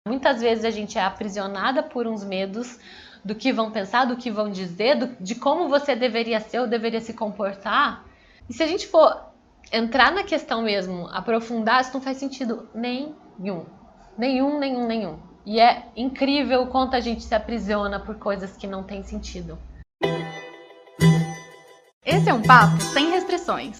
Muitas vezes a gente é aprisionada por uns medos do que vão pensar, do que vão dizer, de como você deveria ser ou deveria se comportar. E se a gente for entrar na questão mesmo, aprofundar, isso não faz sentido nenhum. Nenhum. E é incrível o quanto a gente se aprisiona por coisas que não têm sentido. Esse é um papo sem restrições.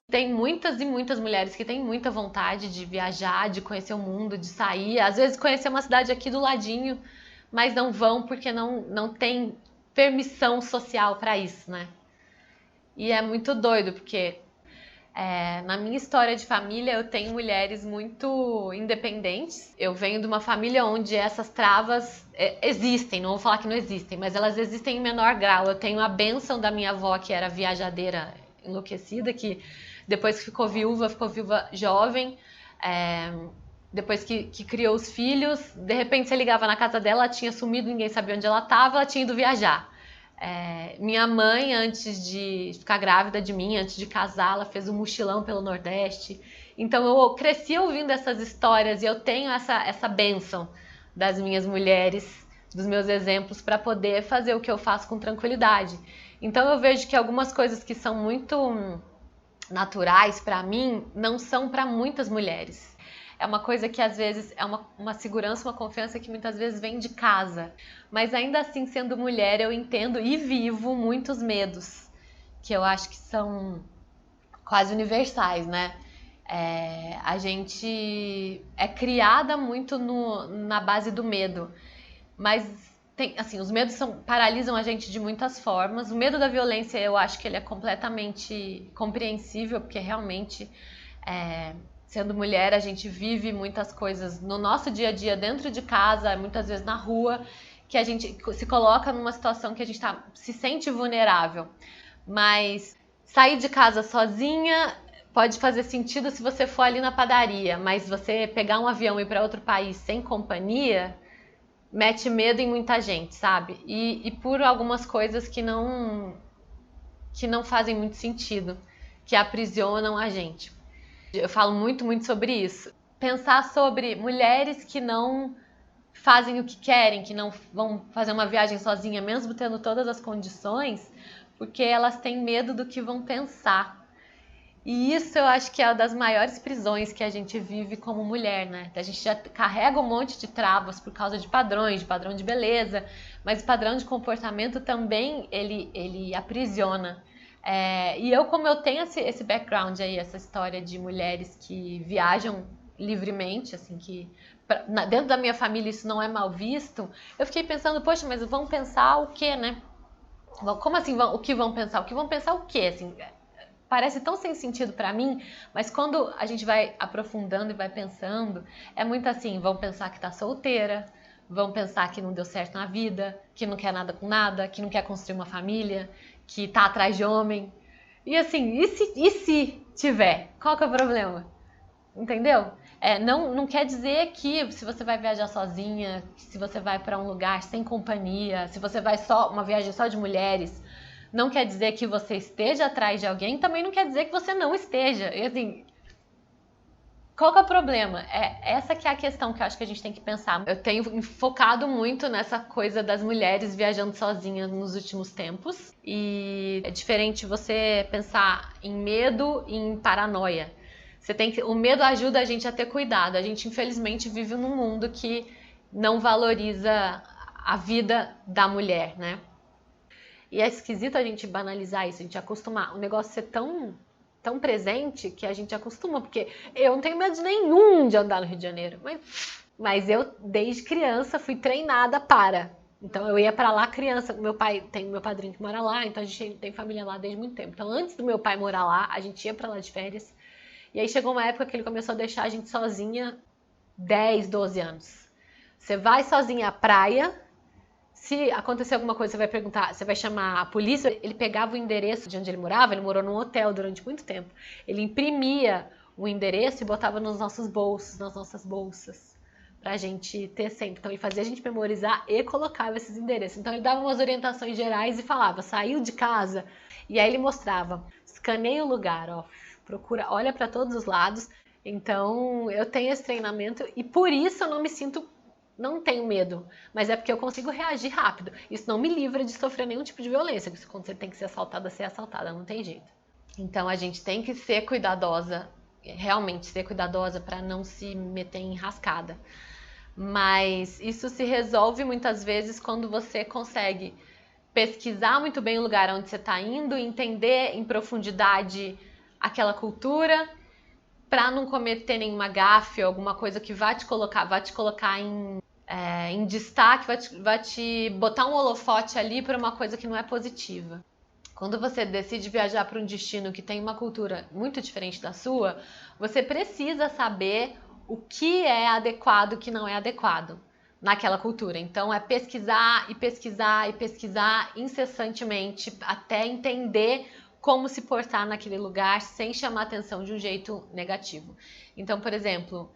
Tem muitas e muitas mulheres que têm muita vontade de viajar, de conhecer o mundo, de sair. Às vezes conhecer uma cidade aqui do ladinho, mas não vão porque não tem permissão social para isso, né? E é muito doido, porque na minha história de família eu tenho mulheres muito independentes. Eu venho de uma família onde essas travas existem, não vou falar que não existem, mas elas existem em menor grau. Eu tenho a bênção da minha avó, que era viajadeira enlouquecida, que depois que ficou viúva jovem, depois que criou os filhos, de repente você ligava na casa dela, ela tinha sumido, ninguém sabia onde ela estava, ela tinha ido viajar. Minha mãe, antes de ficar grávida de mim, antes de casar, ela fez um mochilão pelo Nordeste. Então eu cresci ouvindo essas histórias e eu tenho essa bênção das minhas mulheres, dos meus exemplos, para poder fazer o que eu faço com tranquilidade. Então eu vejo que algumas coisas que são muito naturais para mim não são para muitas mulheres. É uma coisa que às vezes é uma segurança, uma confiança que muitas vezes vem de casa. Mas ainda assim, sendo mulher, eu entendo e vivo muitos medos, que eu acho que são quase universais, né? A gente é criada muito na base do medo, mas assim, os medos paralisam a gente de muitas formas. O medo da violência, eu acho que ele é completamente compreensível, porque realmente, sendo mulher, a gente vive muitas coisas no nosso dia a dia, dentro de casa, muitas vezes na rua, que a gente se coloca numa situação que a gente se sente vulnerável. Mas sair de casa sozinha pode fazer sentido se você for ali na padaria, mas você pegar um avião e ir para outro país sem companhia mete medo em muita gente, sabe? E por algumas coisas que não fazem muito sentido, que aprisionam a gente. Eu falo muito sobre isso. Pensar sobre mulheres que não fazem o que querem, que não vão fazer uma viagem sozinha, mesmo tendo todas as condições, porque elas têm medo do que vão pensar. E isso eu acho que é uma das maiores prisões que a gente vive como mulher, né? A gente já carrega um monte de travas por causa de padrões, de padrão de beleza, mas o padrão de comportamento também, ele aprisiona. E como eu tenho esse background aí, essa história de mulheres que viajam livremente, assim, que dentro da minha família isso não é mal visto, eu fiquei pensando, poxa, mas vão pensar o quê, né? Como assim, o que vão pensar? O que vão pensar o quê, assim? Parece tão sem sentido pra mim, mas quando a gente vai aprofundando e vai pensando, é muito assim, vão pensar que tá solteira, vão pensar que não deu certo na vida, que não quer nada com nada, que não quer construir uma família, que tá atrás de homem. E assim, e se tiver? Qual que é o problema? Entendeu? Não quer dizer que se você vai viajar sozinha, se você vai pra um lugar sem companhia, se você vai uma viagem só de mulheres, não quer dizer que você esteja atrás de alguém, também não quer dizer que você não esteja. E assim, qual que é o problema? Essa que é a questão que eu acho que a gente tem que pensar. Eu tenho focado muito nessa coisa das mulheres viajando sozinhas nos últimos tempos. E é diferente você pensar em medo e em paranoia. O medo ajuda a gente a ter cuidado. A gente, infelizmente, vive num mundo que não valoriza a vida da mulher, né? E é esquisito a gente banalizar isso, a gente acostumar. O negócio ser tão presente que a gente acostuma, porque eu não tenho medo nenhum de andar no Rio de Janeiro. Mas eu, desde criança, fui treinada para. Então eu ia para lá criança. Meu padrinho que mora lá, então a gente tem família lá desde muito tempo. Então antes do meu pai morar lá, a gente ia para lá de férias. E aí chegou uma época que ele começou a deixar a gente sozinha 10, 12 anos. Você vai sozinha à praia. Se acontecer alguma coisa, você vai perguntar, você vai chamar a polícia. Ele pegava o endereço de onde ele morou num hotel durante muito tempo. Ele imprimia o endereço e botava nos nossos bolsos, nas nossas bolsas, pra gente ter sempre. Então ele fazia a gente memorizar e colocava esses endereços. Então ele dava umas orientações gerais e falava, saiu de casa, e aí ele mostrava, escaneia o lugar, ó, procura, olha para todos os lados, Então, eu tenho esse treinamento e por isso eu não tenho medo, mas é porque eu consigo reagir rápido. Isso não me livra de sofrer nenhum tipo de violência, porque quando você tem que ser assaltada, não tem jeito. Então, a gente tem que ser cuidadosa, realmente ser cuidadosa para não se meter em enrascada. Mas isso se resolve muitas vezes quando você consegue pesquisar muito bem o lugar onde você está indo, entender em profundidade aquela cultura, para não cometer nenhuma gafe ou alguma coisa que vai te colocar em destaque, vai te botar um holofote ali para uma coisa que não é positiva. Quando você decide viajar para um destino que tem uma cultura muito diferente da sua, você precisa saber o que é adequado e o que não é adequado naquela cultura. Então é pesquisar e pesquisar e pesquisar incessantemente até entender como se portar naquele lugar sem chamar atenção de um jeito negativo. Então, por exemplo,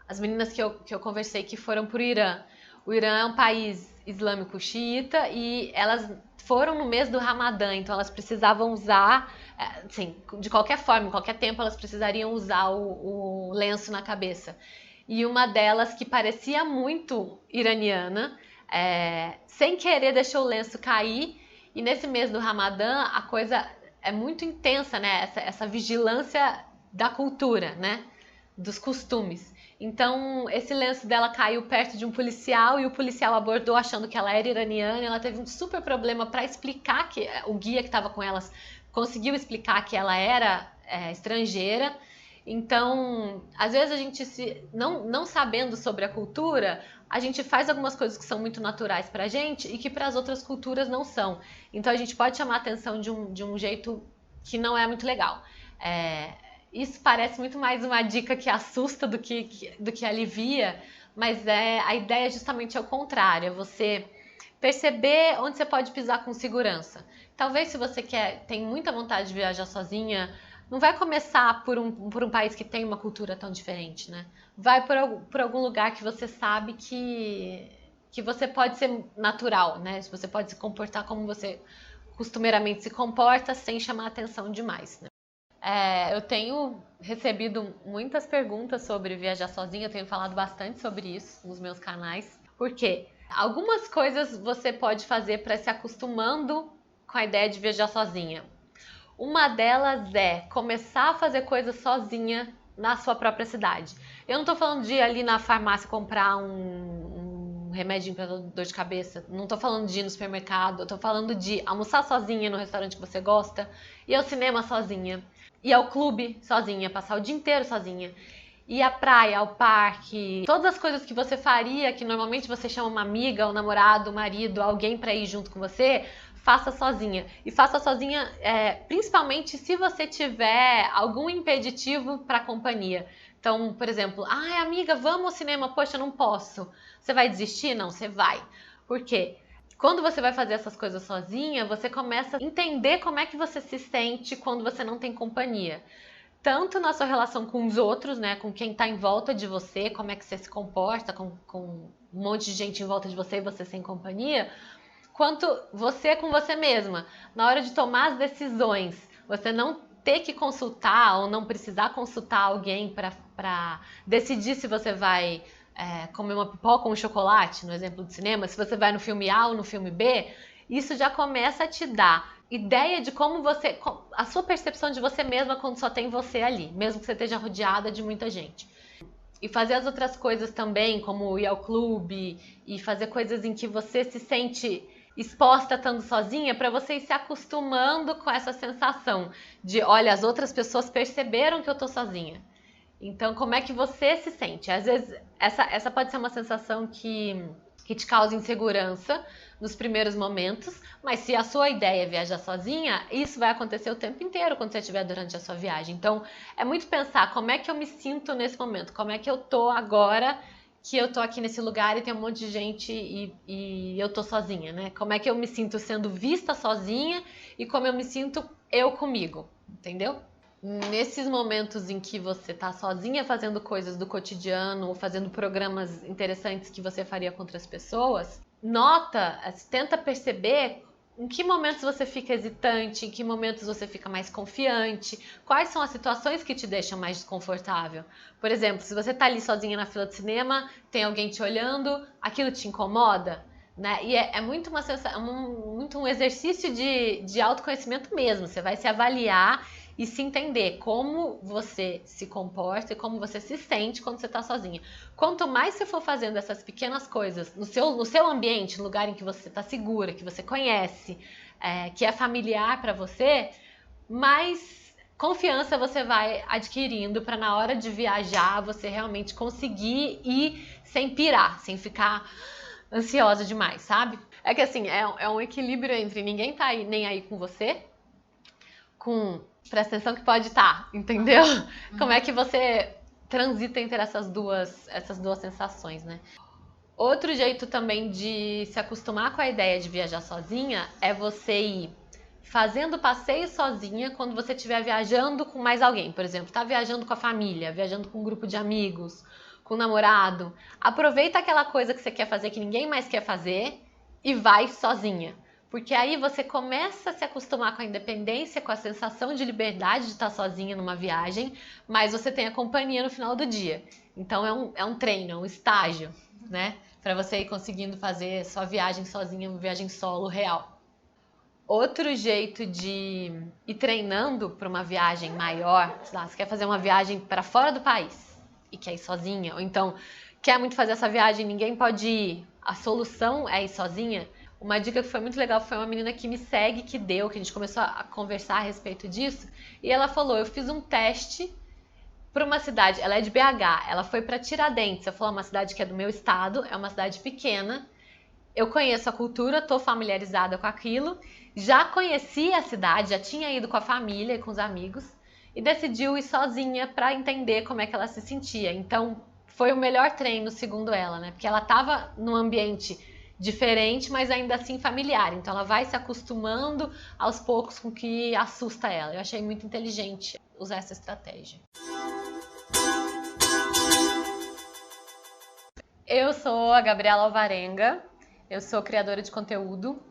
as meninas que eu conversei que foram para o Irã. O Irã é um país islâmico xiita e elas foram no mês do Ramadã, então elas precisavam usar, assim, de qualquer forma, em qualquer tempo elas precisariam usar o lenço na cabeça. E uma delas, que parecia muito iraniana, sem querer deixou o lenço cair. E nesse mês do Ramadã, a coisa é muito intensa, né? Essa vigilância da cultura, né? Dos costumes. Então, esse lenço dela caiu perto de um policial e o policial abordou achando que ela era iraniana. Ela teve um super problema para explicar que o guia que estava com elas conseguiu explicar que ela era estrangeira. Então, às vezes a gente, não sabendo sobre a cultura, a gente faz algumas coisas que são muito naturais pra gente e que para as outras culturas não são. Então, a gente pode chamar a atenção de um jeito que não é muito legal. Isso parece muito mais uma dica que assusta do que alivia, mas a ideia justamente é o contrário, é você perceber onde você pode pisar com segurança. Talvez se você tem muita vontade de viajar sozinha, não vai começar por um país que tem uma cultura tão diferente, né? Vai por algum lugar que você sabe que você pode ser natural, né? Você pode se comportar como você costumeiramente se comporta sem chamar atenção demais, né? Eu tenho recebido muitas perguntas sobre viajar sozinha, eu tenho falado bastante sobre isso nos meus canais. Por quê? Algumas coisas você pode fazer para se acostumando com a ideia de viajar sozinha. Uma delas é começar a fazer coisas sozinha na sua própria cidade. Eu não estou falando de ir ali na farmácia comprar um remedinho para dor de cabeça. Não estou falando de ir no supermercado. Eu estou falando de almoçar sozinha no restaurante que você gosta, ir ao cinema sozinha, ir ao clube sozinha, passar o dia inteiro sozinha, ir à praia, ao parque, todas as coisas que você faria, que normalmente você chama uma amiga, um namorado, um marido, alguém para ir junto com você, faça sozinha. E faça sozinha, principalmente se você tiver algum impeditivo para a companhia. Então, por exemplo, amiga, vamos ao cinema, poxa, eu não posso. Você vai desistir? Não, você vai. Por quê? Quando você vai fazer essas coisas sozinha, você começa a entender como é que você se sente quando você não tem companhia. Tanto na sua relação com os outros, né, com quem está em volta de você, como é que você se comporta com um monte de gente em volta de você e você sem companhia, quanto você com você mesma. Na hora de tomar as decisões, você não ter que consultar ou não precisar consultar alguém para decidir se você vai comer uma pipoca ou um chocolate, no exemplo do cinema, se você vai no filme A ou no filme B, isso já começa a te dar ideia de como a sua percepção de você mesma quando só tem você ali, mesmo que você esteja rodeada de muita gente. E fazer as outras coisas também, como ir ao clube e fazer coisas em que você se sente exposta estando sozinha, para você ir se acostumando com essa sensação de, olha, as outras pessoas perceberam que eu tô sozinha. Então, como é que você se sente? Às vezes, essa pode ser uma sensação que te causa insegurança nos primeiros momentos, mas se a sua ideia é viajar sozinha, isso vai acontecer o tempo inteiro quando você estiver durante a sua viagem. Então, é muito pensar como é que eu me sinto nesse momento, como é que eu tô agora que eu tô aqui nesse lugar e tem um monte de gente e eu tô sozinha, né? Como é que eu me sinto sendo vista sozinha e como eu me sinto eu comigo, entendeu? Nesses momentos em que você tá sozinha fazendo coisas do cotidiano ou fazendo programas interessantes que você faria com outras pessoas, tenta perceber em que momentos você fica hesitante, em que momentos você fica mais confiante, quais são as situações que te deixam mais desconfortável. Por exemplo, se você tá ali sozinha na fila de cinema, tem alguém te olhando, aquilo te incomoda, né? E é muito muito um exercício de autoconhecimento mesmo. Você vai se avaliar e se entender como você se comporta e como você se sente quando você está sozinha. Quanto mais você for fazendo essas pequenas coisas no seu ambiente, no lugar em que você está segura, que você conhece, que é familiar para você, mais confiança você vai adquirindo para na hora de viajar você realmente conseguir ir sem pirar, sem ficar ansiosa demais, sabe? É que assim, é um equilíbrio entre ninguém tá aí, nem aí com você, com presta atenção que pode estar, entendeu? Como é que você transita entre essas duas sensações, né? Outro jeito também de se acostumar com a ideia de viajar sozinha é você ir fazendo passeio sozinha quando você estiver viajando com mais alguém. Por exemplo, tá viajando com a família, viajando com um grupo de amigos, com o namorado. Aproveita aquela coisa que você quer fazer que ninguém mais quer fazer e vai sozinha. Porque aí você começa a se acostumar com a independência, com a sensação de liberdade de estar sozinha numa viagem, mas você tem a companhia no final do dia. Então é um treino, é um estágio, né? Para você ir conseguindo fazer sua viagem sozinha, uma viagem solo real. Outro jeito de ir treinando para uma viagem maior, sei lá, você quer fazer uma viagem para fora do país e quer ir sozinha, ou então quer muito fazer essa viagem, ninguém pode ir, a solução é ir sozinha. Uma dica que foi muito legal foi uma menina que me segue, que a gente começou a conversar a respeito disso, e ela falou, eu fiz um teste para uma cidade, ela é de BH, ela foi para Tiradentes, ela falou, uma cidade que é do meu estado, é uma cidade pequena, eu conheço a cultura, estou familiarizada com aquilo, já conhecia a cidade, já tinha ido com a família e com os amigos, e decidiu ir sozinha para entender como é que ela se sentia. Então, foi o melhor treino, segundo ela, né? Porque ela estava num ambiente diferente, mas ainda assim familiar. Então ela vai se acostumando aos poucos com o que assusta ela. Eu achei muito inteligente usar essa estratégia. Eu sou a Gabriela Alvarenga, eu sou criadora de conteúdo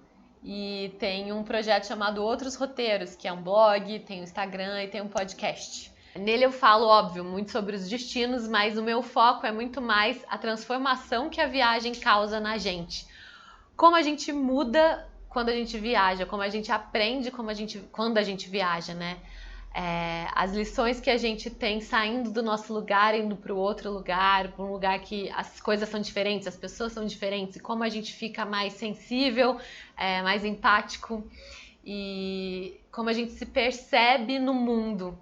e tenho um projeto chamado Outros Roteiros, que é um blog, tem um Instagram e tem um podcast. Nele eu falo, óbvio, muito sobre os destinos, mas o meu foco é muito mais a transformação que a viagem causa na gente. Como a gente muda quando a gente viaja, como a gente aprende quando a gente viaja, né? As lições que a gente tem saindo do nosso lugar, indo para o outro lugar, para um lugar que as coisas são diferentes, as pessoas são diferentes, e como a gente fica mais sensível, mais empático, e como a gente se percebe no mundo.